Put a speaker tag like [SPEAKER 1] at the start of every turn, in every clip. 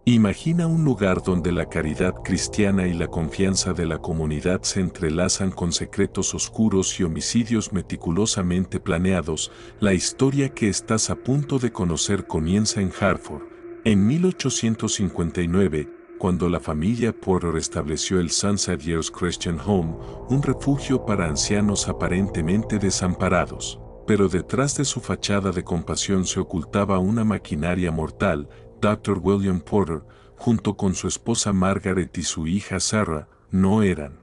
[SPEAKER 1] Imagina un lugar donde la caridad cristiana y la confianza de la comunidad se entrelazan con secretos oscuros y homicidios meticulosamente planeados. La historia que estás a punto de conocer comienza en Hartford, en 1859, cuando la familia Porter estableció el Sunset Years Christian Home, un refugio para ancianos aparentemente desamparados. Pero detrás de su fachada de compasión se ocultaba una maquinaria mortal. Dr. William Porter, junto con su esposa Margaret y su hija Sarah, no eran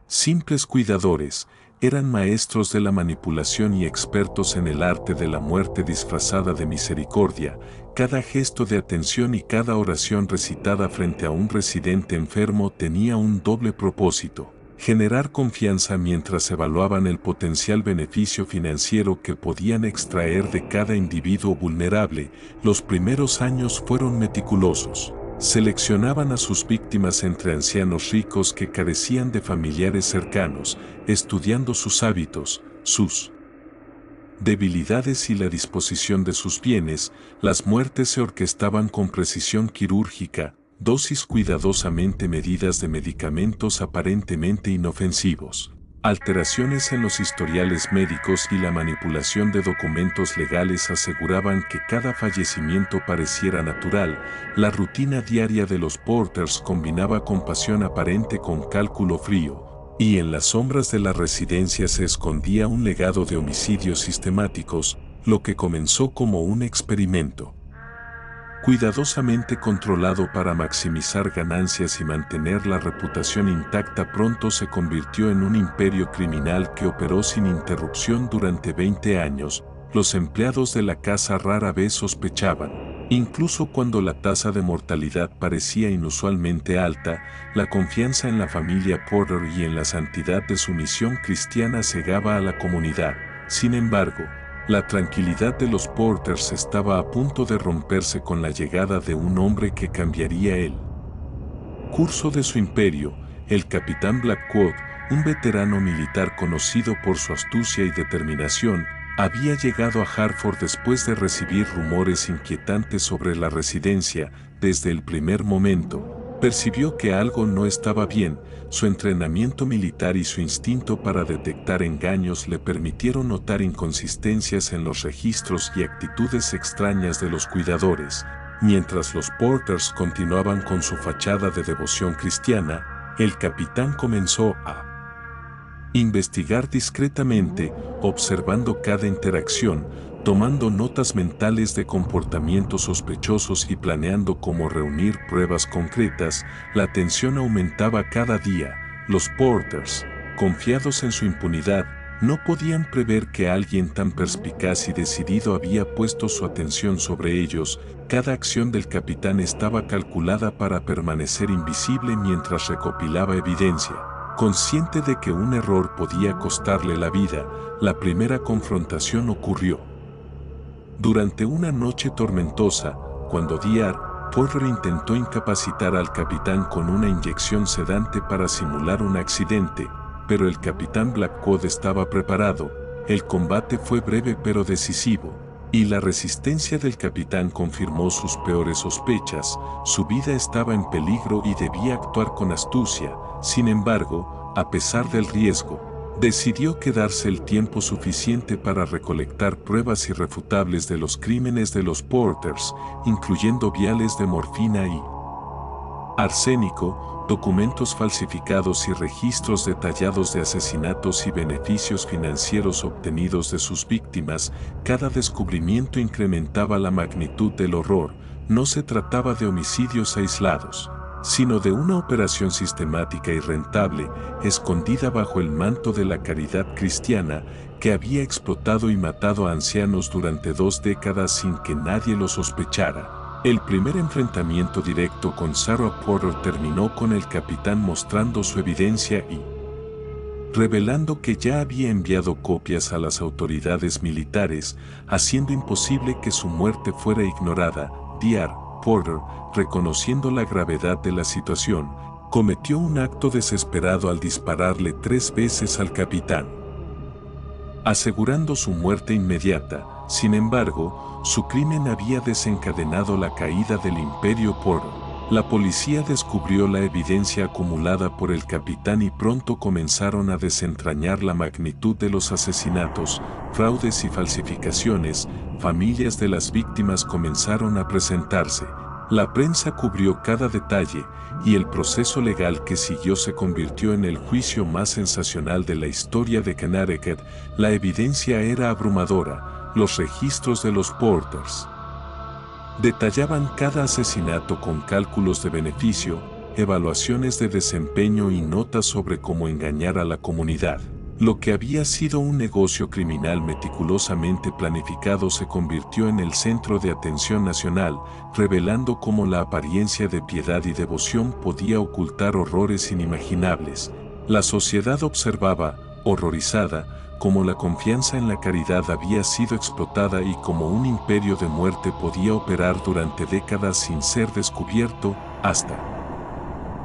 [SPEAKER 1] simples cuidadores, eran maestros de la manipulación y expertos en el arte de la muerte disfrazada de misericordia. Cada gesto de atención y cada oración recitada frente a un residente enfermo tenía un doble propósito: generar confianza mientras evaluaban el potencial beneficio financiero que podían extraer de cada individuo vulnerable. Los primeros años fueron meticulosos. Seleccionaban a sus víctimas entre ancianos ricos que carecían de familiares cercanos, estudiando sus hábitos, sus debilidades y la disposición de sus bienes. Las muertes se orquestaban con precisión quirúrgica, dosis cuidadosamente medidas de medicamentos aparentemente inofensivos, alteraciones en los historiales médicos y la manipulación de documentos legales aseguraban que cada fallecimiento pareciera natural. La rutina diaria de los Porters combinaba compasión aparente con cálculo frío, y en las sombras de la residencia se escondía un legado de homicidios sistemáticos. Lo que comenzó como un experimento cuidadosamente controlado para maximizar ganancias y mantener la reputación intacta, pronto se convirtió en un imperio criminal que operó sin interrupción durante 20 años. Los empleados de la casa rara vez sospechaban. Incluso cuando la tasa de mortalidad parecía inusualmente alta, la confianza en la familia Porter y en la santidad de su misión cristiana cegaba a la comunidad. Sin embargo, la tranquilidad de los Porters estaba a punto de romperse con la llegada de un hombre que cambiaría el curso de su imperio, el capitán Blackwood, un veterano militar conocido por su astucia y determinación. Había llegado a Hartford después de recibir rumores inquietantes sobre la residencia. Desde el primer momento, percibió que algo no estaba bien. Su entrenamiento militar y su instinto para detectar engaños le permitieron notar inconsistencias en los registros y actitudes extrañas de los cuidadores. Mientras los Porters continuaban con su fachada de devoción cristiana, el capitán comenzó a investigar discretamente, observando cada interacción, tomando notas mentales de comportamientos sospechosos y planeando cómo reunir pruebas concretas. La tensión aumentaba cada día. Los Porters, confiados en su impunidad, no podían prever que alguien tan perspicaz y decidido había puesto su atención sobre ellos. Cada acción del capitán estaba calculada para permanecer invisible mientras recopilaba evidencia. Consciente de que un error podía costarle la vida, la primera confrontación ocurrió durante una noche tormentosa, cuando Dr. Porter intentó incapacitar al capitán con una inyección sedante para simular un accidente, pero el capitán Blackwood estaba preparado. El combate fue breve pero decisivo, y la resistencia del capitán confirmó sus peores sospechas. Su vida estaba en peligro y debía actuar con astucia. Sin embargo, a pesar del riesgo, decidió quedarse el tiempo suficiente para recolectar pruebas irrefutables de los crímenes de los Porters, incluyendo viales de morfina y arsénico, documentos falsificados y registros detallados de asesinatos y beneficios financieros obtenidos de sus víctimas. Cada descubrimiento incrementaba la magnitud del horror. No se trataba de homicidios aislados, sino de una operación sistemática y rentable, escondida bajo el manto de la caridad cristiana, que había explotado y matado a ancianos durante 2 décadas sin que nadie lo sospechara. El primer enfrentamiento directo con Sarah Porter terminó con el capitán mostrando su evidencia y revelando que ya había enviado copias a las autoridades militares, haciendo imposible que su muerte fuera ignorada. Dr. Porter, reconociendo la gravedad de la situación, cometió un acto desesperado al dispararle 3 veces al capitán. asegurando su muerte inmediata. Sin embargo, su crimen había desencadenado la caída del Imperio Porter. La policía descubrió la evidencia acumulada por el capitán y pronto comenzaron a desentrañar la magnitud de los asesinatos, fraudes y falsificaciones. Familias de las víctimas comenzaron a presentarse. La prensa cubrió cada detalle, y el proceso legal que siguió se convirtió en el juicio más sensacional de la historia de Connecticut. La evidencia era abrumadora. Los registros de los Porters detallaban cada asesinato con cálculos de beneficio, evaluaciones de desempeño y notas sobre cómo engañar a la comunidad. Lo que había sido un negocio criminal meticulosamente planificado se convirtió en el centro de atención nacional, revelando cómo la apariencia de piedad y devoción podía ocultar horrores inimaginables. La sociedad observaba, horrorizada, cómo la confianza en la caridad había sido explotada y cómo un imperio de muerte podía operar durante décadas sin ser descubierto, hasta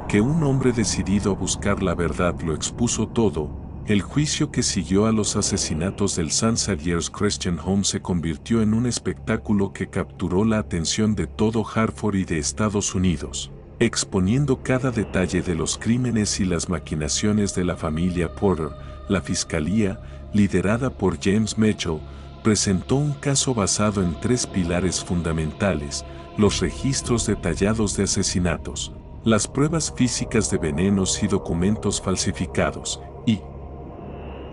[SPEAKER 1] que un hombre decidido a buscar la verdad lo expuso todo. El juicio que siguió a los asesinatos del St. Xavier's Christian Home se convirtió en un espectáculo que capturó la atención de todo Hartford y de Estados Unidos, exponiendo cada detalle de los crímenes y las maquinaciones de la familia Porter. La fiscalía, liderada por James Mitchell, presentó un caso basado en 3 pilares fundamentales: los registros detallados de asesinatos, las pruebas físicas de venenos y documentos falsificados, y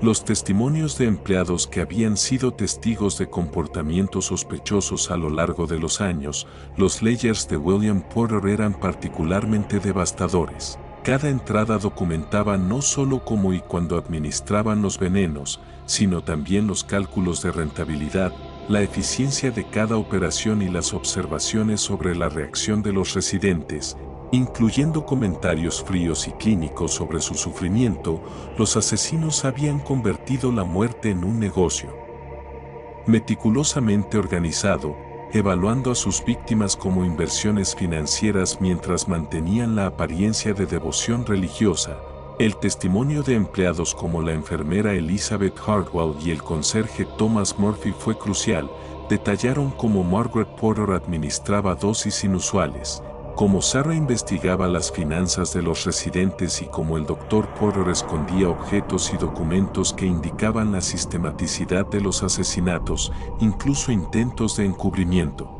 [SPEAKER 1] los testimonios de empleados que habían sido testigos de comportamientos sospechosos a lo largo de los años. Los ledgers de William Porter eran particularmente devastadores. Cada entrada documentaba no solo cómo y cuándo administraban los venenos, sino también los cálculos de rentabilidad, la eficiencia de cada operación y las observaciones sobre la reacción de los residentes, incluyendo comentarios fríos y clínicos sobre su sufrimiento. Los asesinos habían convertido la muerte en un negocio meticulosamente organizado, evaluando a sus víctimas como inversiones financieras mientras mantenían la apariencia de devoción religiosa. El testimonio de empleados como la enfermera Elizabeth Hartwell y el conserje Thomas Murphy fue crucial. Detallaron cómo Margaret Porter administraba dosis inusuales, cómo Sarah investigaba las finanzas de los residentes y cómo el Dr. Porter escondía objetos y documentos que indicaban la sistematicidad de los asesinatos, incluso intentos de encubrimiento,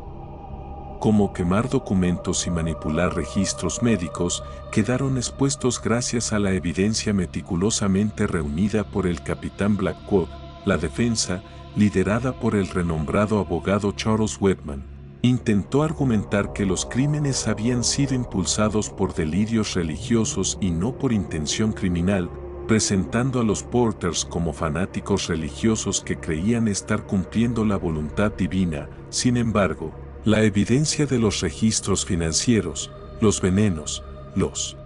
[SPEAKER 1] como quemar documentos y manipular registros médicos, quedaron expuestos gracias a la evidencia meticulosamente reunida por el capitán Blackwood. La defensa, liderada por el renombrado abogado Charles Whitman, intentó argumentar que los crímenes habían sido impulsados por delirios religiosos y no por intención criminal, presentando a los Porters como fanáticos religiosos que creían estar cumpliendo la voluntad divina. Sin embargo, la evidencia de los registros financieros, los venenos, los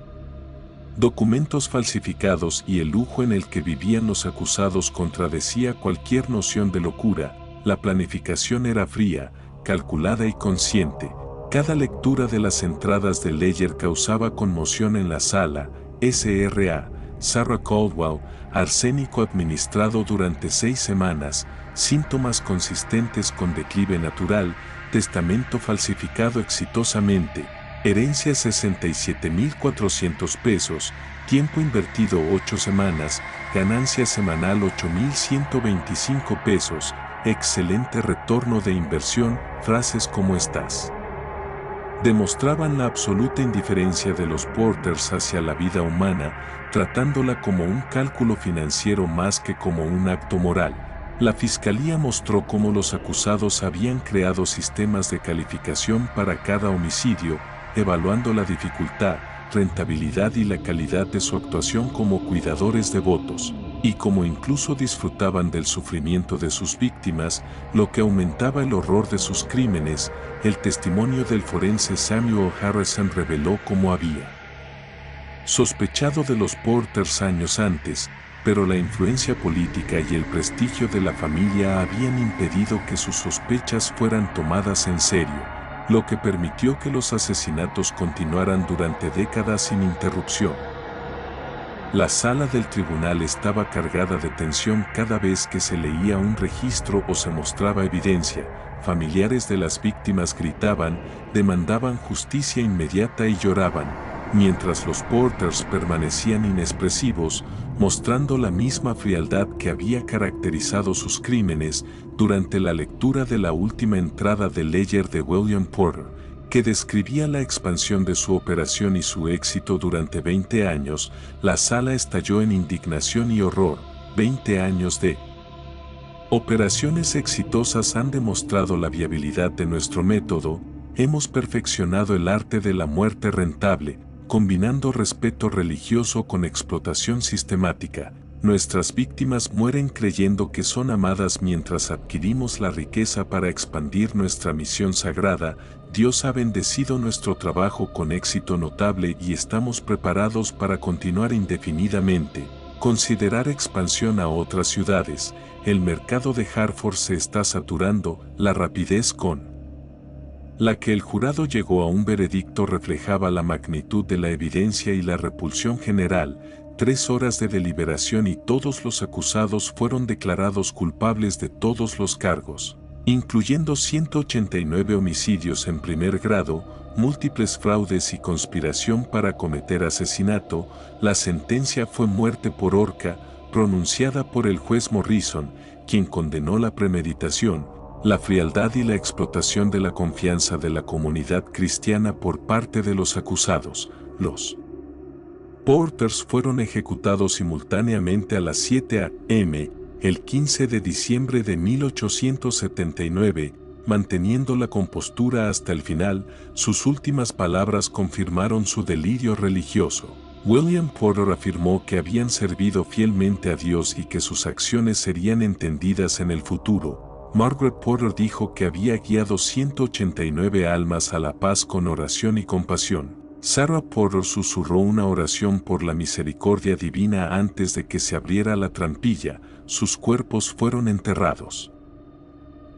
[SPEAKER 1] documentos falsificados y el lujo en el que vivían los acusados contradecía cualquier noción de locura. La planificación era fría, calculada y consciente. Cada lectura de las entradas de Ledger causaba conmoción en la sala. S.R.A. Sarah Caldwell, arsénico administrado durante 6 semanas, síntomas consistentes con declive natural, testamento falsificado exitosamente, herencia $67,400 pesos, tiempo invertido 8 semanas, ganancia semanal $8,125 pesos, excelente retorno de inversión. Frases como estas demostraban la absoluta indiferencia de los Porters hacia la vida humana, tratándola como un cálculo financiero más que como un acto moral. La fiscalía mostró cómo los acusados habían creado sistemas de calificación para cada homicidio, evaluando la dificultad, rentabilidad y la calidad de su actuación como cuidadores devotos, y cómo incluso disfrutaban del sufrimiento de sus víctimas, lo que aumentaba el horror de sus crímenes. El testimonio del forense Samuel Harrison reveló cómo había sospechado de los Porters años antes, pero la influencia política y el prestigio de la familia habían impedido que sus sospechas fueran tomadas en serio, lo que permitió que los asesinatos continuaran durante décadas sin interrupción. La sala del tribunal estaba cargada de tensión cada vez que se leía un registro o se mostraba evidencia. Familiares de las víctimas gritaban, demandaban justicia inmediata y lloraban, mientras los Porters permanecían inexpresivos, mostrando la misma frialdad que había caracterizado sus crímenes durante la lectura de la última entrada del Ledger de William Porter, que describía la expansión de su operación y su éxito durante 20 años. La sala estalló en indignación y horror. 20 años de operaciones exitosas han demostrado la viabilidad de nuestro método. Hemos perfeccionado el arte de la muerte rentable, combinando respeto religioso con explotación sistemática. Nuestras víctimas mueren creyendo que son amadas mientras adquirimos la riqueza para expandir nuestra misión sagrada. Dios ha bendecido nuestro trabajo con éxito notable y estamos preparados para continuar indefinidamente. Considerar expansión a otras ciudades. El mercado de Hartford se está saturando. La rapidez con la que el jurado llegó a un veredicto reflejaba la magnitud de la evidencia y la repulsión general. 3 horas de deliberación y todos los acusados fueron declarados culpables de todos los cargos, incluyendo 189 homicidios en primer grado, múltiples fraudes y conspiración para cometer asesinato. La sentencia fue muerte por horca, pronunciada por el juez Morrison, quien condenó la premeditación, la frialdad y la explotación de la confianza de la comunidad cristiana por parte de los acusados. Los Porters fueron ejecutados simultáneamente a las 7 a.m. el 15 de diciembre de 1879, manteniendo la compostura hasta el final. Sus últimas palabras confirmaron su delirio religioso. William Porter afirmó que habían servido fielmente a Dios y que sus acciones serían entendidas en el futuro. Margaret Porter dijo que había guiado 189 almas a la paz con oración y compasión. Sarah Porter susurró una oración por la misericordia divina antes de que se abriera la trampilla. Sus cuerpos fueron enterrados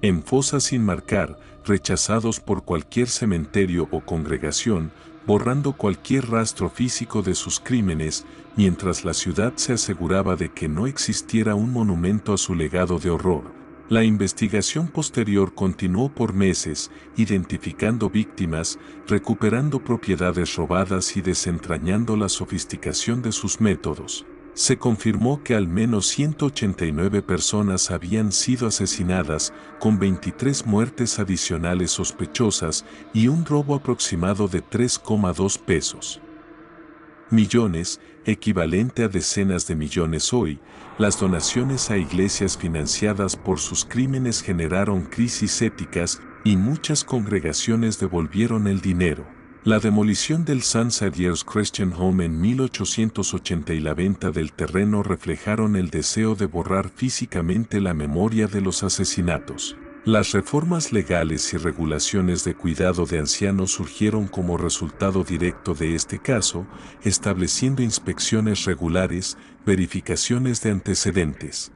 [SPEAKER 1] en fosas sin marcar, rechazados por cualquier cementerio o congregación, borrando cualquier rastro físico de sus crímenes, mientras la ciudad se aseguraba de que no existiera un monumento a su legado de horror. La investigación posterior continuó por meses, identificando víctimas, recuperando propiedades robadas y desentrañando la sofisticación de sus métodos. Se confirmó que al menos 189 personas habían sido asesinadas, con 23 muertes adicionales sospechosas y un robo aproximado de 3,2 pesos millones, equivalente a decenas de millones hoy. Las donaciones a iglesias financiadas por sus crímenes generaron crisis éticas y muchas congregaciones devolvieron el dinero. La demolición del St. Xavier's Christian Home en 1880 y la venta del terreno reflejaron el deseo de borrar físicamente la memoria de los asesinatos. Las reformas legales y regulaciones de cuidado de ancianos surgieron como resultado directo de este caso, estableciendo inspecciones regulares, verificaciones de antecedentes,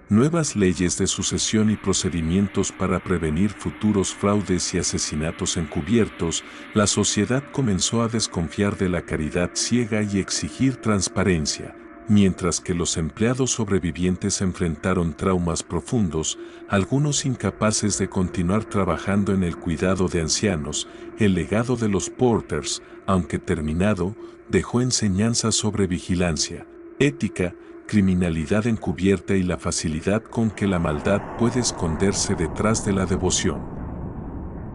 [SPEAKER 1] nuevas leyes de sucesión y procedimientos para prevenir futuros fraudes y asesinatos encubiertos. La sociedad comenzó a desconfiar de la caridad ciega y exigir transparencia. Mientras que los empleados sobrevivientes enfrentaron traumas profundos, algunos incapaces de continuar trabajando en el cuidado de ancianos, el legado de los Porters, aunque terminado, dejó enseñanzas sobre vigilancia, ética, criminalidad encubierta y la facilidad con que la maldad puede esconderse detrás de la devoción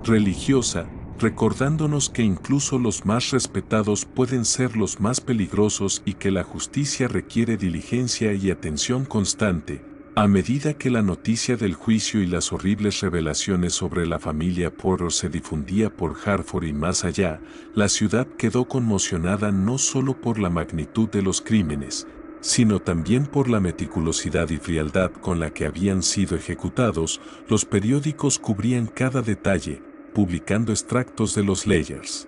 [SPEAKER 1] religiosa, recordándonos que incluso los más respetados pueden ser los más peligrosos y que la justicia requiere diligencia y atención constante. A medida que la noticia del juicio y las horribles revelaciones sobre la familia Porter se difundía por Hartford y más allá, la ciudad quedó conmocionada no solo por la magnitud de los crímenes, sino también por la meticulosidad y frialdad con la que habían sido ejecutados. Los periódicos cubrían cada detalle, publicando extractos de los Ledgers,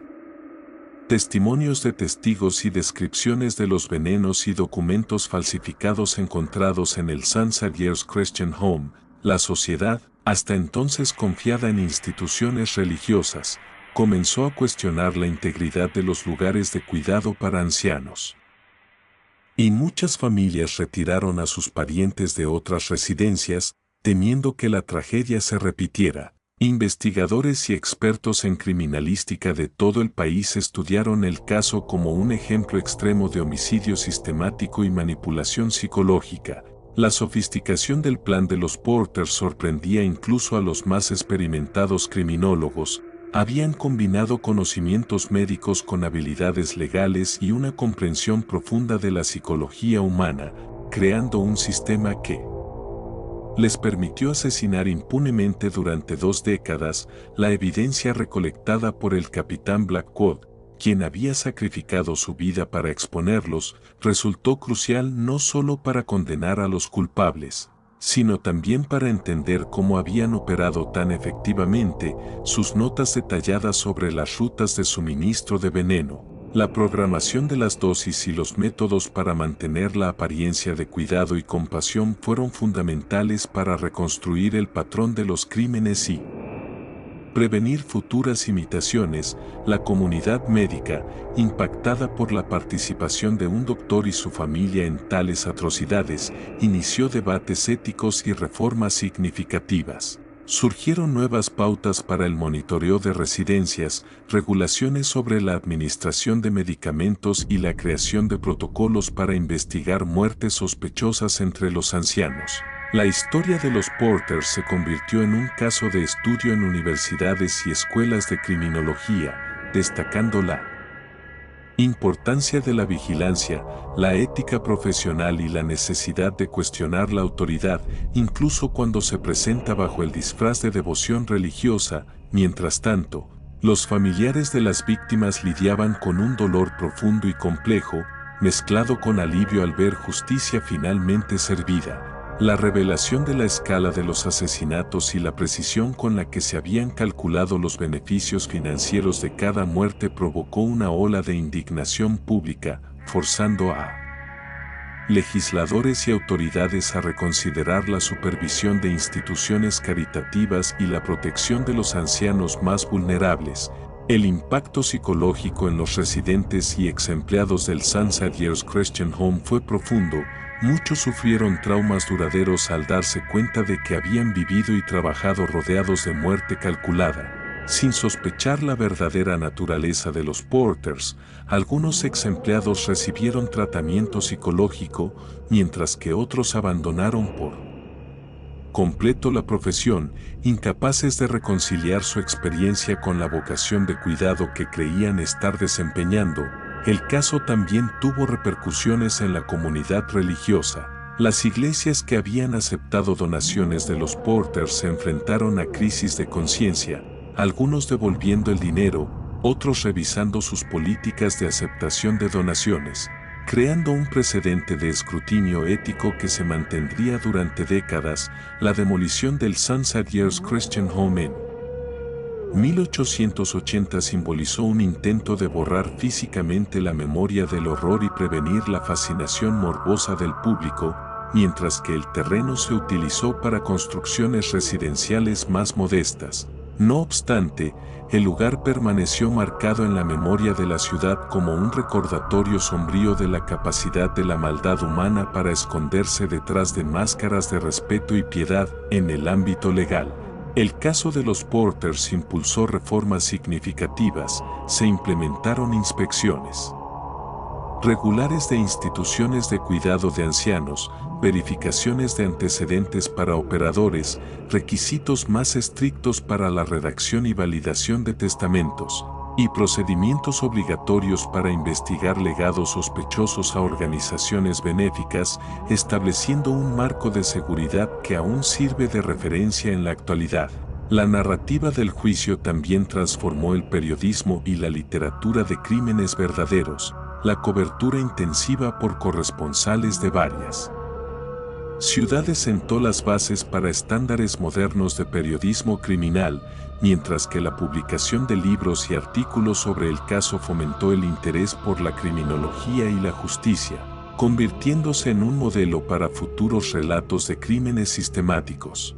[SPEAKER 1] testimonios de testigos y descripciones de los venenos y documentos falsificados encontrados en el St. Xavier's Christian Home. La sociedad, hasta entonces confiada en instituciones religiosas, comenzó a cuestionar la integridad de los lugares de cuidado para ancianos. Y muchas familias retiraron a sus parientes de otras residencias, temiendo que la tragedia se repitiera. Investigadores y expertos en criminalística de todo el país estudiaron el caso como un ejemplo extremo de homicidio sistemático y manipulación psicológica. La sofisticación del plan de los Porter sorprendía incluso a los más experimentados criminólogos. Habían combinado conocimientos médicos con habilidades legales y una comprensión profunda de la psicología humana, creando un sistema que les permitió asesinar impunemente durante 2 décadas. La evidencia recolectada por el capitán Blackwood, quien había sacrificado su vida para exponerlos, resultó crucial no solo para condenar a los culpables, sino también para entender cómo habían operado tan efectivamente. Sus notas detalladas sobre las rutas de suministro de veneno, la programación de las dosis y los métodos para mantener la apariencia de cuidado y compasión fueron fundamentales para reconstruir el patrón de los crímenes y prevenir futuras imitaciones. La comunidad médica, impactada por la participación de un doctor y su familia en tales atrocidades, inició debates éticos y reformas significativas. Surgieron nuevas pautas para el monitoreo de residencias, regulaciones sobre la administración de medicamentos y la creación de protocolos para investigar muertes sospechosas entre los ancianos. La historia de los Porter se convirtió en un caso de estudio en universidades y escuelas de criminología, destacando la importancia de la vigilancia, la ética profesional y la necesidad de cuestionar la autoridad, incluso cuando se presenta bajo el disfraz de devoción religiosa. Mientras tanto, los familiares de las víctimas lidiaban con un dolor profundo y complejo, mezclado con alivio al ver justicia finalmente servida. La revelación de la escala de los asesinatos y la precisión con la que se habían calculado los beneficios financieros de cada muerte provocó una ola de indignación pública, forzando a legisladores y autoridades a reconsiderar la supervisión de instituciones caritativas y la protección de los ancianos más vulnerables. El impacto psicológico en los residentes y exempleados del Sunset Years Christian Home fue profundo. Muchos sufrieron traumas duraderos al darse cuenta de que habían vivido y trabajado rodeados de muerte calculada. Sin sospechar la verdadera naturaleza de los Porters, algunos exempleados recibieron tratamiento psicológico, mientras que otros abandonaron por completo la profesión, incapaces de reconciliar su experiencia con la vocación de cuidado que creían estar desempeñando. El caso también tuvo repercusiones en la comunidad religiosa. Las iglesias que habían aceptado donaciones de los Porters se enfrentaron a crisis de conciencia, algunos devolviendo el dinero, otros revisando sus políticas de aceptación de donaciones, creando un precedente de escrutinio ético que se mantendría durante décadas. La demolición del Sunset Years Christian Home en 1880 simbolizó un intento de borrar físicamente la memoria del horror y prevenir la fascinación morbosa del público, mientras que el terreno se utilizó para construcciones residenciales más modestas. No obstante, el lugar permaneció marcado en la memoria de la ciudad como un recordatorio sombrío de la capacidad de la maldad humana para esconderse detrás de máscaras de respeto y piedad. En el ámbito legal, el caso de los Porters impulsó reformas significativas. Se implementaron inspecciones regulares de instituciones de cuidado de ancianos, verificaciones de antecedentes para operadores, requisitos más estrictos para la redacción y validación de testamentos, y procedimientos obligatorios para investigar legados sospechosos a organizaciones benéficas, estableciendo un marco de seguridad que aún sirve de referencia en la actualidad. La narrativa del juicio también transformó el periodismo y la literatura de crímenes verdaderos. La cobertura intensiva por corresponsales de varias ciudades sentó las bases para estándares modernos de periodismo criminal, mientras que la publicación de libros y artículos sobre el caso fomentó el interés por la criminología y la justicia, convirtiéndose en un modelo para futuros relatos de crímenes sistemáticos.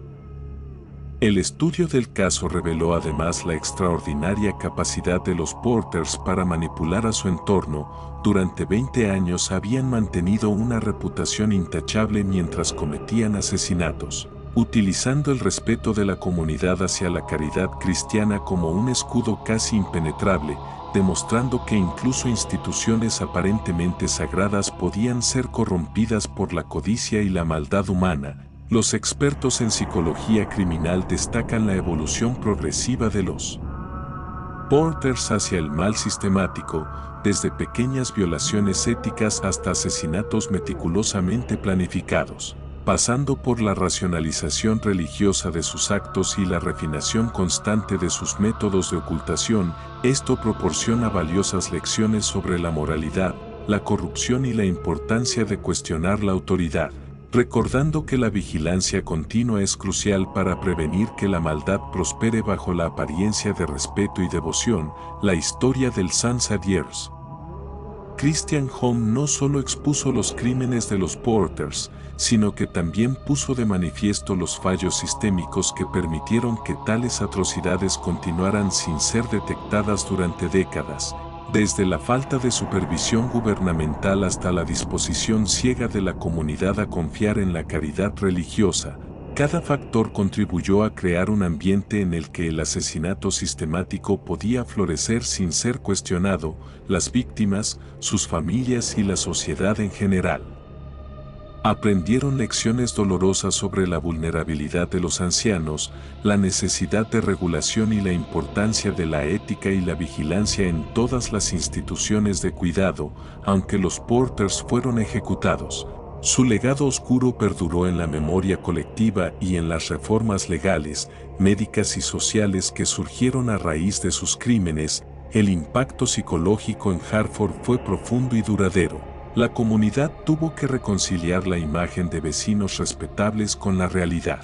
[SPEAKER 1] El estudio del caso reveló además la extraordinaria capacidad de los Porters para manipular a su entorno. Durante 20 años habían mantenido una reputación intachable mientras cometían asesinatos, utilizando el respeto de la comunidad hacia la caridad cristiana como un escudo casi impenetrable, demostrando que incluso instituciones aparentemente sagradas podían ser corrompidas por la codicia y la maldad humana. Los expertos en psicología criminal destacan la evolución progresiva de los Porters hacia el mal sistemático, desde pequeñas violaciones éticas hasta asesinatos meticulosamente planificados, pasando por la racionalización religiosa de sus actos y la refinación constante de sus métodos de ocultación. Esto proporciona valiosas lecciones sobre la moralidad, la corrupción y la importancia de cuestionar la autoridad, recordando que la vigilancia continua es crucial para prevenir que la maldad prospere bajo la apariencia de respeto y devoción. La historia del Sans-Adiers. Christian Home no solo expuso los crímenes de los Porters, sino que también puso de manifiesto los fallos sistémicos que permitieron que tales atrocidades continuaran sin ser detectadas durante décadas. Desde la falta de supervisión gubernamental hasta la disposición ciega de la comunidad a confiar en la caridad religiosa, cada factor contribuyó a crear un ambiente en el que el asesinato sistemático podía florecer sin ser cuestionado. Las víctimas, sus familias y la sociedad en general aprendieron lecciones dolorosas sobre la vulnerabilidad de los ancianos, la necesidad de regulación y la importancia de la ética y la vigilancia en todas las instituciones de cuidado. Aunque los Porters fueron ejecutados, su legado oscuro perduró en la memoria colectiva y en las reformas legales, médicas y sociales que surgieron a raíz de sus crímenes. El impacto psicológico en Hartford fue profundo y duradero. La comunidad tuvo que reconciliar la imagen de vecinos respetables con la realidad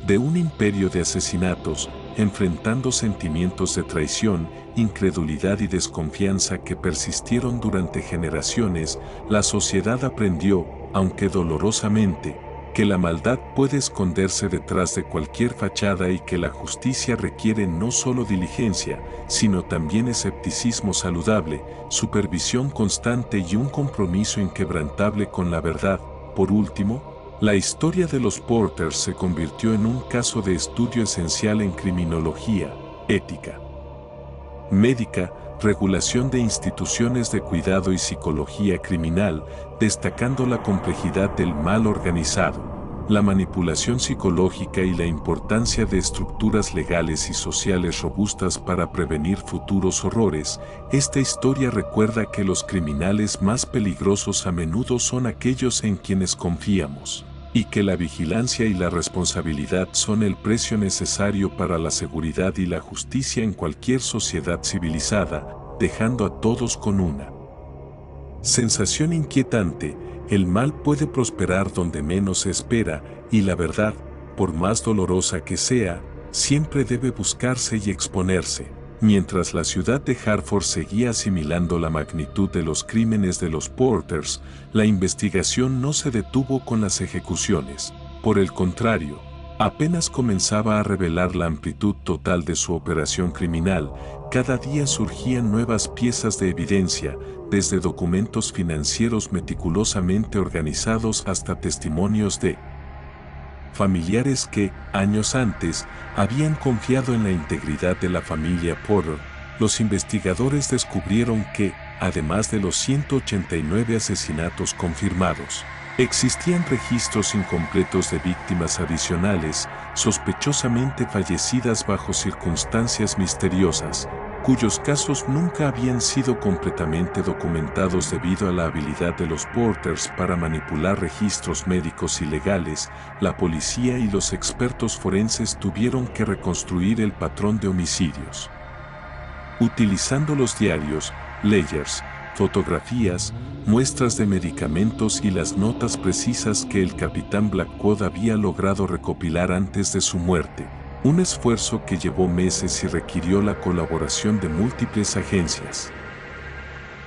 [SPEAKER 1] de un imperio de asesinatos, enfrentando sentimientos de traición, incredulidad y desconfianza que persistieron durante generaciones. La sociedad aprendió, aunque dolorosamente, que la maldad puede esconderse detrás de cualquier fachada y que la justicia requiere no solo diligencia, sino también escepticismo saludable, supervisión constante y un compromiso inquebrantable con la verdad. Por último, la historia de los Porters se convirtió en un caso de estudio esencial en criminología, ética médica, regulación de instituciones de cuidado y psicología criminal, destacando la complejidad del mal organizado, la manipulación psicológica y la importancia de estructuras legales y sociales robustas para prevenir futuros horrores. Esta historia recuerda que los criminales más peligrosos a menudo son aquellos en quienes confiamos, y que la vigilancia y la responsabilidad son el precio necesario para la seguridad y la justicia en cualquier sociedad civilizada, dejando a todos con una sensación inquietante. El mal puede prosperar donde menos se espera, y la verdad, por más dolorosa que sea, siempre debe buscarse y exponerse. Mientras la ciudad de Hartford seguía asimilando la magnitud de los crímenes de los Porters, la investigación no se detuvo con las ejecuciones. Por el contrario, apenas comenzaba a revelar la amplitud total de su operación criminal. Cada día surgían nuevas piezas de evidencia, desde documentos financieros meticulosamente organizados hasta testimonios de familiares que, años antes, habían confiado en la integridad de la familia Porter. Los investigadores descubrieron que, además de los 189 asesinatos confirmados, existían registros incompletos de víctimas adicionales, sospechosamente fallecidas bajo circunstancias misteriosas, cuyos casos nunca habían sido completamente documentados debido a la habilidad de los Porters para manipular registros médicos y legales. La policía y los expertos forenses tuvieron que reconstruir el patrón de homicidios, utilizando los diarios, ledgers, fotografías, muestras de medicamentos y las notas precisas que el capitán Blackwood había logrado recopilar antes de su muerte. Un esfuerzo que llevó meses y requirió la colaboración de múltiples agencias.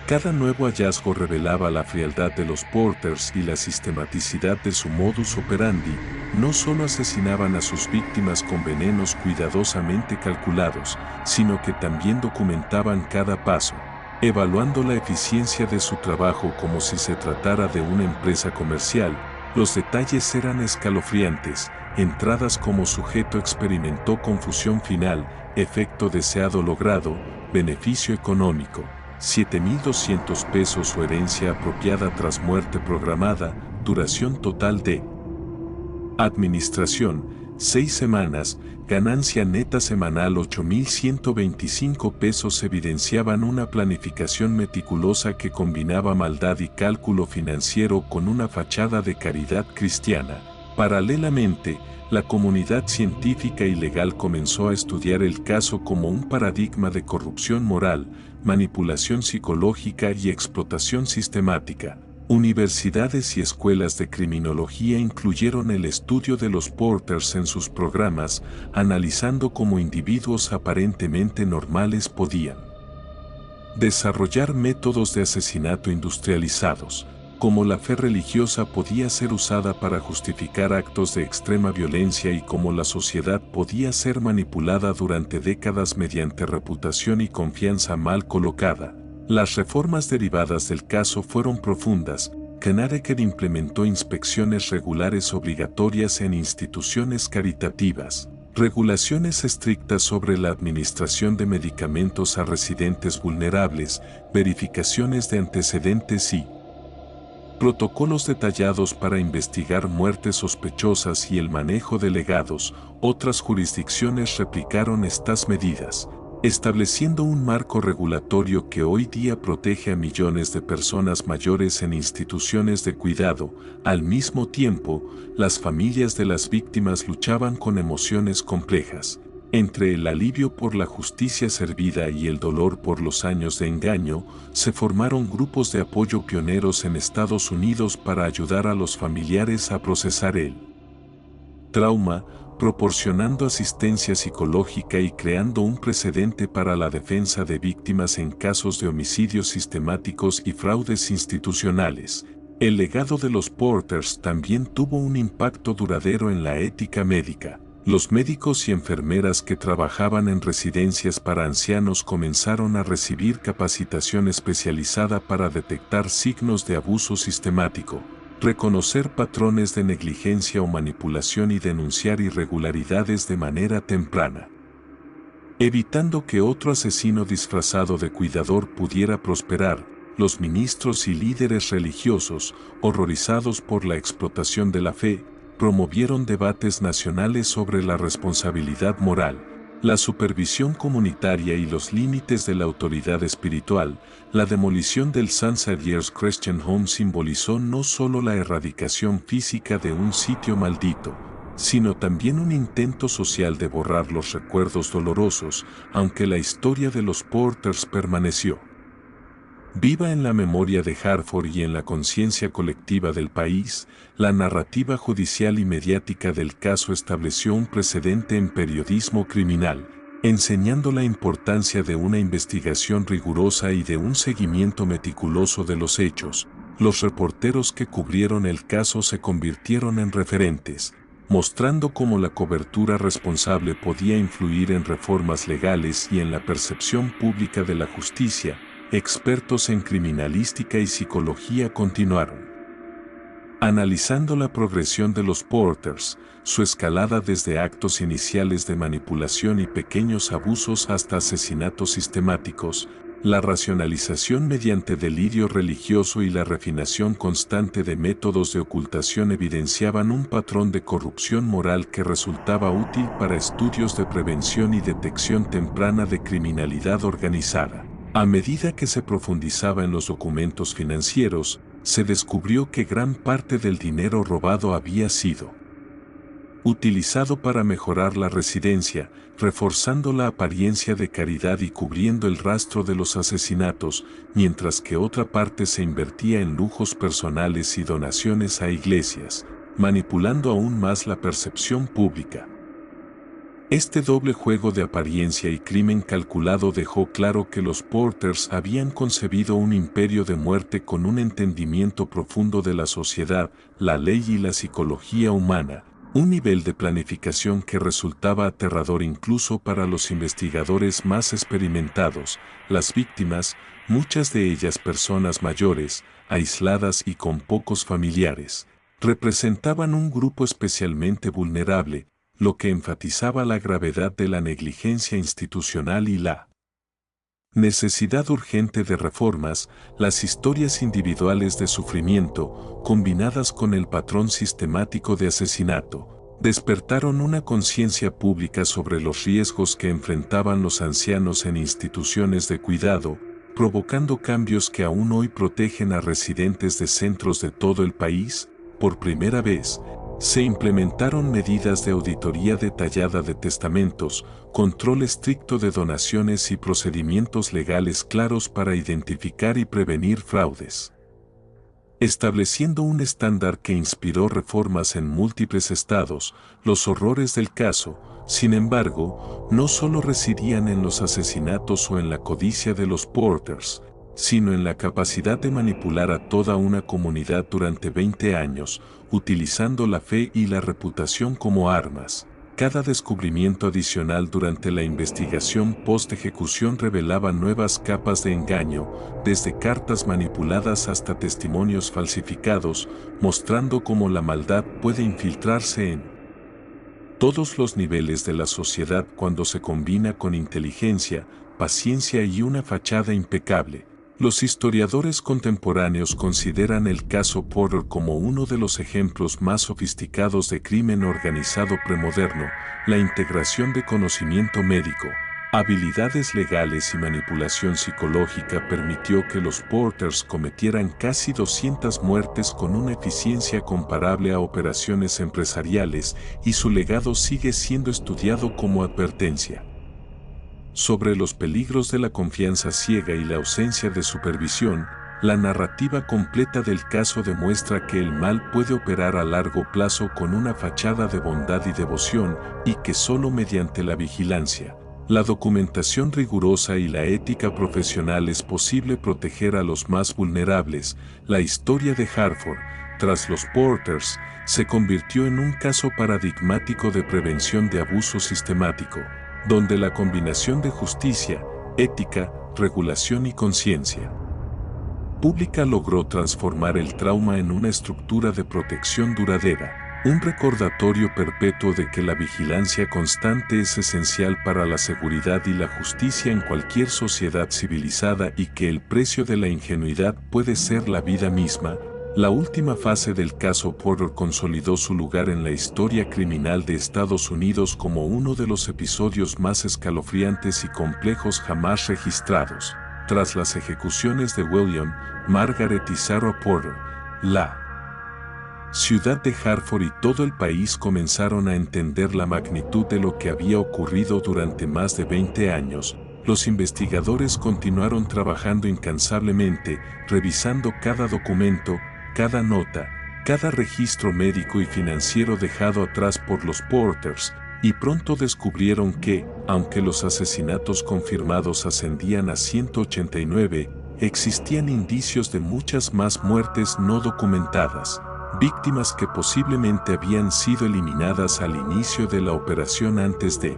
[SPEAKER 1] Cada nuevo hallazgo revelaba la frialdad de los Porters y la sistematicidad de su modus operandi. No solo asesinaban a sus víctimas con venenos cuidadosamente calculados, sino que también documentaban cada paso, evaluando la eficiencia de su trabajo como si se tratara de una empresa comercial. Los detalles eran escalofriantes. Entradas como sujeto experimentó confusión final, efecto deseado logrado, beneficio económico. 7.200 pesos o herencia apropiada tras muerte programada, duración total de administración, 6 semanas, ganancia neta semanal 8.125 pesos evidenciaban una planificación meticulosa que combinaba maldad y cálculo financiero con una fachada de caridad cristiana. Paralelamente, la comunidad científica y legal comenzó a estudiar el caso como un paradigma de corrupción moral, manipulación psicológica y explotación sistemática. Universidades y escuelas de criminología incluyeron el estudio de los Porters en sus programas, analizando cómo individuos aparentemente normales podían desarrollar métodos de asesinato industrializados, cómo la fe religiosa podía ser usada para justificar actos de extrema violencia y cómo la sociedad podía ser manipulada durante décadas mediante reputación y confianza mal colocada. Las reformas derivadas del caso fueron profundas. Connecticut implementó inspecciones regulares obligatorias en instituciones caritativas, regulaciones estrictas sobre la administración de medicamentos a residentes vulnerables, verificaciones de antecedentes y protocolos detallados para investigar muertes sospechosas y el manejo de legados. Otras jurisdicciones replicaron estas medidas, estableciendo un marco regulatorio que hoy día protege a millones de personas mayores en instituciones de cuidado. Al mismo tiempo, las familias de las víctimas luchaban con emociones complejas. Entre el alivio por la justicia servida y el dolor por los años de engaño, se formaron grupos de apoyo pioneros en Estados Unidos para ayudar a los familiares a procesar el trauma, proporcionando asistencia psicológica y creando un precedente para la defensa de víctimas en casos de homicidios sistemáticos y fraudes institucionales. El legado de los Porters también tuvo un impacto duradero en la ética médica. Los médicos y enfermeras que trabajaban en residencias para ancianos comenzaron a recibir capacitación especializada para detectar signos de abuso sistemático, reconocer patrones de negligencia o manipulación y denunciar irregularidades de manera temprana, evitando que otro asesino disfrazado de cuidador pudiera prosperar. Los ministros y líderes religiosos, horrorizados por la explotación de la fe, promovieron debates nacionales sobre la responsabilidad moral, la supervisión comunitaria y los límites de la autoridad espiritual. La demolición del St. Christian Home simbolizó no solo la erradicación física de un sitio maldito, sino también un intento social de borrar los recuerdos dolorosos, aunque la historia de los Porters permaneció viva en la memoria de Hartford y en la conciencia colectiva del país. La narrativa judicial y mediática del caso estableció un precedente en periodismo criminal, enseñando la importancia de una investigación rigurosa y de un seguimiento meticuloso de los hechos. Los reporteros que cubrieron el caso se convirtieron en referentes, mostrando cómo la cobertura responsable podía influir en reformas legales y en la percepción pública de la justicia. Expertos en criminalística y psicología continuaron analizando la progresión de los Porters, su escalada desde actos iniciales de manipulación y pequeños abusos hasta asesinatos sistemáticos. La racionalización mediante delirio religioso y la refinación constante de métodos de ocultación evidenciaban un patrón de corrupción moral que resultaba útil para estudios de prevención y detección temprana de criminalidad organizada. A medida que se profundizaba en los documentos financieros, se descubrió que gran parte del dinero robado había sido utilizado para mejorar la residencia, reforzando la apariencia de caridad y cubriendo el rastro de los asesinatos, mientras que otra parte se invertía en lujos personales y donaciones a iglesias, manipulando aún más la percepción pública. Este doble juego de apariencia y crimen calculado dejó claro que los Porters habían concebido un imperio de muerte con un entendimiento profundo de la sociedad, la ley y la psicología humana, un nivel de planificación que resultaba aterrador incluso para los investigadores más experimentados. Las víctimas, muchas de ellas personas mayores, aisladas y con pocos familiares, representaban un grupo especialmente vulnerable, lo que enfatizaba la gravedad de la negligencia institucional y la necesidad urgente de reformas. Las historias individuales de sufrimiento, combinadas con el patrón sistemático de asesinato, despertaron una conciencia pública sobre los riesgos que enfrentaban los ancianos en instituciones de cuidado, provocando cambios que aún hoy protegen a residentes de centros de todo el país. Por primera vez, se implementaron medidas de auditoría detallada de testamentos, control estricto de donaciones y procedimientos legales claros para identificar y prevenir fraudes, estableciendo un estándar que inspiró reformas en múltiples estados. Los horrores del caso, sin embargo, no solo residían en los asesinatos o en la codicia de los Porters, sino en la capacidad de manipular a toda una comunidad durante 20 años, utilizando la fe y la reputación como armas. Cada descubrimiento adicional durante la investigación post-ejecución revelaba nuevas capas de engaño, desde cartas manipuladas hasta testimonios falsificados, mostrando cómo la maldad puede infiltrarse en todos los niveles de la sociedad cuando se combina con inteligencia, paciencia y una fachada impecable. Los historiadores contemporáneos consideran el caso Porter como uno de los ejemplos más sofisticados de crimen organizado premoderno. La integración de conocimiento médico, habilidades legales y manipulación psicológica permitió que los Porters cometieran casi 200 muertes con una eficiencia comparable a operaciones empresariales, y su legado sigue siendo estudiado como advertencia sobre los peligros de la confianza ciega y la ausencia de supervisión. La narrativa completa del caso demuestra que el mal puede operar a largo plazo con una fachada de bondad y devoción, y que solo mediante la vigilancia, la documentación rigurosa y la ética profesional es posible proteger a los más vulnerables. La historia de Hartford, tras los Porters, se convirtió en un caso paradigmático de prevención de abuso sistemático, donde la combinación de justicia, ética, regulación y conciencia pública logró transformar el trauma en una estructura de protección duradera, un recordatorio perpetuo de que la vigilancia constante es esencial para la seguridad y la justicia en cualquier sociedad civilizada, y que el precio de la ingenuidad puede ser la vida misma. La última fase del caso Porter consolidó su lugar en la historia criminal de Estados Unidos como uno de los episodios más escalofriantes y complejos jamás registrados. Tras las ejecuciones de William, Margaret y Sarah Porter, la ciudad de Hartford y todo el país comenzaron a entender la magnitud de lo que había ocurrido durante más de 20 años. Los investigadores continuaron trabajando incansablemente, revisando cada documento, cada nota, cada registro médico y financiero dejado atrás por los Porters, y pronto descubrieron que, aunque los asesinatos confirmados ascendían a 189, existían indicios de muchas más muertes no documentadas, víctimas que posiblemente habían sido eliminadas al inicio de la operación antes de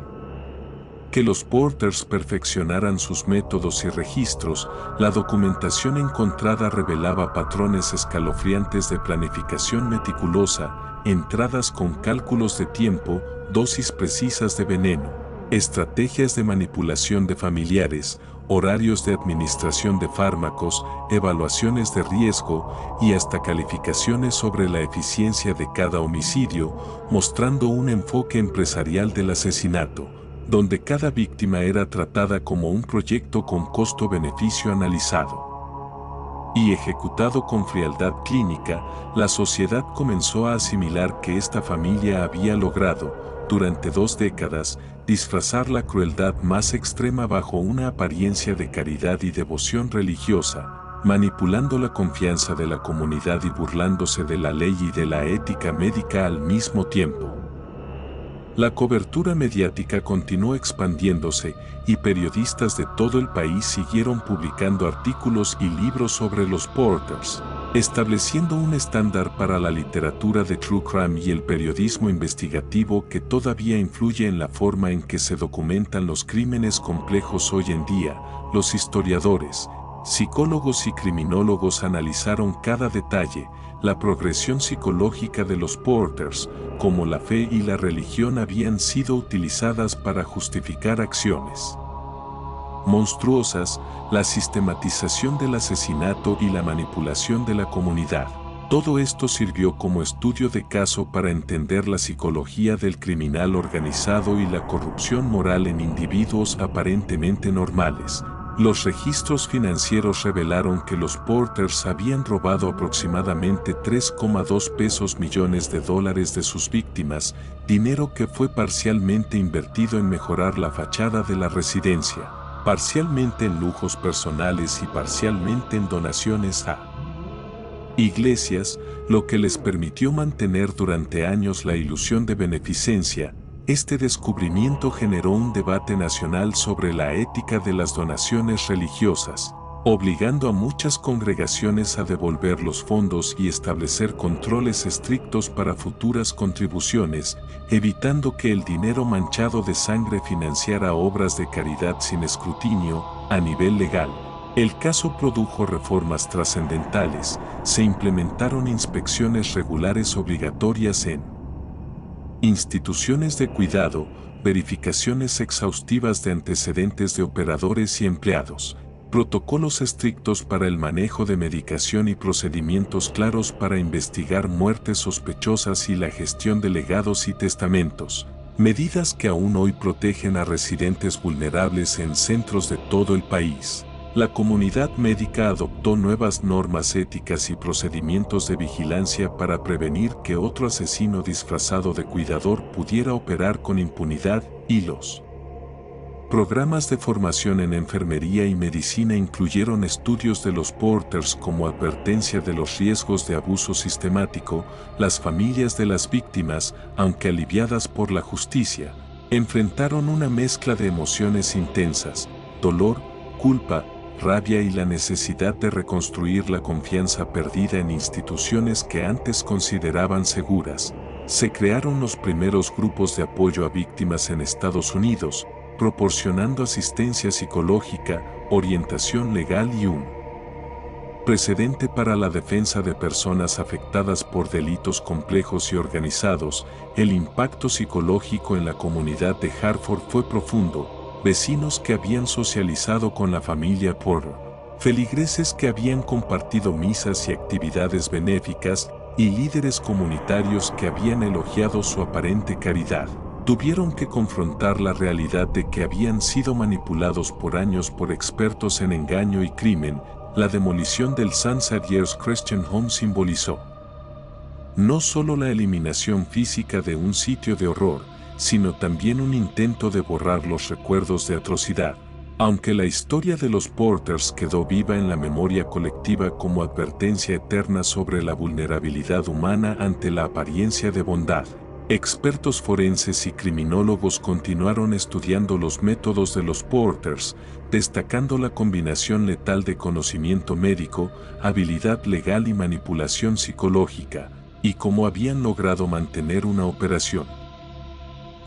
[SPEAKER 1] que los Porters perfeccionaran sus métodos y registros. La documentación encontrada revelaba patrones escalofriantes de planificación meticulosa, entradas con cálculos de tiempo, dosis precisas de veneno, estrategias de manipulación de familiares, horarios de administración de fármacos, evaluaciones de riesgo y hasta calificaciones sobre la eficiencia de cada homicidio, mostrando un enfoque empresarial del asesinato, donde cada víctima era tratada como un proyecto con costo-beneficio analizado y ejecutado con frialdad clínica. La sociedad comenzó a asimilar que esta familia había logrado, durante 2 décadas, disfrazar la crueldad más extrema bajo una apariencia de caridad y devoción religiosa, manipulando la confianza de la comunidad y burlándose de la ley y de la ética médica al mismo tiempo. La cobertura mediática continuó expandiéndose y periodistas de todo el país siguieron publicando artículos y libros sobre los Porters, estableciendo un estándar para la literatura de true crime y el periodismo investigativo que todavía influye en la forma en que se documentan los crímenes complejos hoy en día. Los historiadores, psicólogos y criminólogos analizaron cada detalle. La progresión psicológica de los Porters, como la fe y la religión, habían sido utilizadas para justificar acciones monstruosas, la sistematización del asesinato y la manipulación de la comunidad. Todo esto sirvió como estudio de caso para entender la psicología del criminal organizado y la corrupción moral en individuos aparentemente normales. Los registros financieros revelaron que los Porters habían robado aproximadamente 3,2 millones de dólares de sus víctimas, dinero que fue parcialmente invertido en mejorar la fachada de la residencia, parcialmente en lujos personales y parcialmente en donaciones a iglesias, lo que les permitió mantener durante años la ilusión de beneficencia. Este descubrimiento generó un debate nacional sobre la ética de las donaciones religiosas, obligando a muchas congregaciones a devolver los fondos y establecer controles estrictos para futuras contribuciones, evitando que el dinero manchado de sangre financiara obras de caridad sin escrutinio. A nivel legal, el caso produjo reformas trascendentales. Se implementaron inspecciones regulares obligatorias en instituciones de cuidado, verificaciones exhaustivas de antecedentes de operadores y empleados, protocolos estrictos para el manejo de medicación y procedimientos claros para investigar muertes sospechosas y la gestión de legados y testamentos, medidas que aún hoy protegen a residentes vulnerables en centros de todo el país. La comunidad médica adoptó nuevas normas éticas y procedimientos de vigilancia para prevenir que otro asesino disfrazado de cuidador pudiera operar con impunidad, y los programas de formación en enfermería y medicina incluyeron estudios de los Porters como advertencia de los riesgos de abuso sistemático. Las familias de las víctimas, aunque aliviadas por la justicia, enfrentaron una mezcla de emociones intensas: dolor, culpa, rabia y la necesidad de reconstruir la confianza perdida en instituciones que antes consideraban seguras. Se crearon los primeros grupos de apoyo a víctimas en Estados Unidos, proporcionando asistencia psicológica, orientación legal y un precedente para la defensa de personas afectadas por delitos complejos y organizados. El impacto psicológico en la comunidad de Hartford fue profundo. Vecinos que habían socializado con la familia Porter, feligreses que habían compartido misas y actividades benéficas, y líderes comunitarios que habían elogiado su aparente caridad, tuvieron que confrontar la realidad de que habían sido manipulados por años por expertos en engaño y crimen. La demolición del St. Xavier's Christian Home simbolizó no solo la eliminación física de un sitio de horror, sino también un intento de borrar los recuerdos de atrocidad. Aunque la historia de los Porters quedó viva en la memoria colectiva como advertencia eterna sobre la vulnerabilidad humana ante la apariencia de bondad, expertos forenses y criminólogos continuaron estudiando los métodos de los Porters, destacando la combinación letal de conocimiento médico, habilidad legal y manipulación psicológica, y cómo habían logrado mantener una operación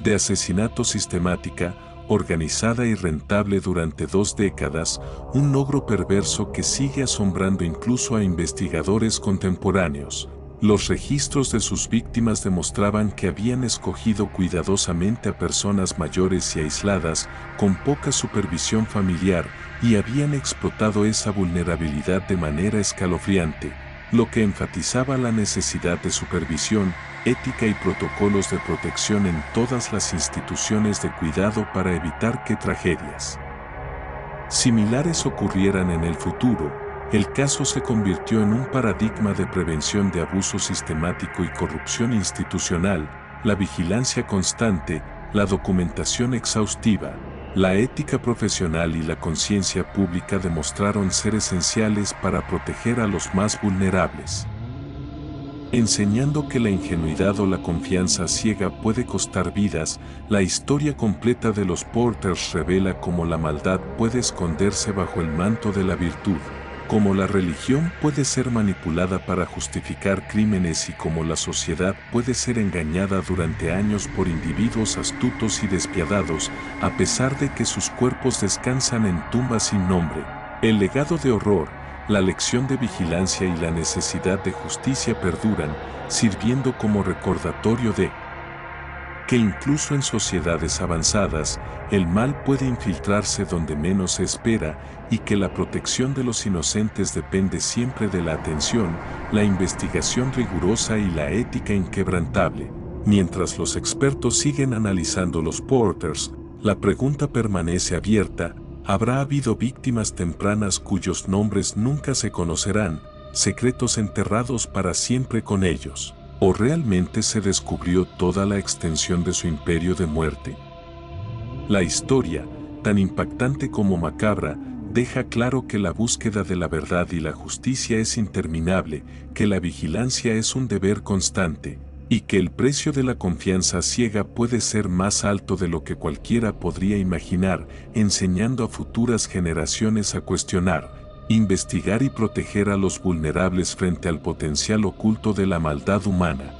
[SPEAKER 1] de asesinato sistemática, organizada y rentable durante 2 décadas, un logro perverso que sigue asombrando incluso a investigadores contemporáneos. Los registros de sus víctimas demostraban que habían escogido cuidadosamente a personas mayores y aisladas, con poca supervisión familiar, y habían explotado esa vulnerabilidad de manera escalofriante, lo que enfatizaba la necesidad de supervisión, ética y protocolos de protección en todas las instituciones de cuidado para evitar que tragedias similares ocurrieran en el futuro. El caso se convirtió en un paradigma de prevención de abuso sistemático y corrupción institucional. La vigilancia constante, la documentación exhaustiva, la ética profesional y la conciencia pública demostraron ser esenciales para proteger a los más vulnerables. Enseñando que la ingenuidad o la confianza ciega puede costar vidas, la historia completa de los Porters revela cómo la maldad puede esconderse bajo el manto de la virtud, cómo la religión puede ser manipulada para justificar crímenes y cómo la sociedad puede ser engañada durante años por individuos astutos y despiadados, a pesar de que sus cuerpos descansan en tumbas sin nombre. El legado de horror, la lección de vigilancia y la necesidad de justicia perduran, sirviendo como recordatorio de que incluso en sociedades avanzadas, el mal puede infiltrarse donde menos se espera y que la protección de los inocentes depende siempre de la atención, la investigación rigurosa y la ética inquebrantable. Mientras los expertos siguen analizando los Porters, la pregunta permanece abierta: ¿habrá habido víctimas tempranas cuyos nombres nunca se conocerán, secretos enterrados para siempre con ellos? ¿O realmente se descubrió toda la extensión de su imperio de muerte? La historia, tan impactante como macabra, deja claro que la búsqueda de la verdad y la justicia es interminable, que la vigilancia es un deber constante, y que el precio de la confianza ciega puede ser más alto de lo que cualquiera podría imaginar, enseñando a futuras generaciones a cuestionar, investigar y proteger a los vulnerables frente al potencial oculto de la maldad humana.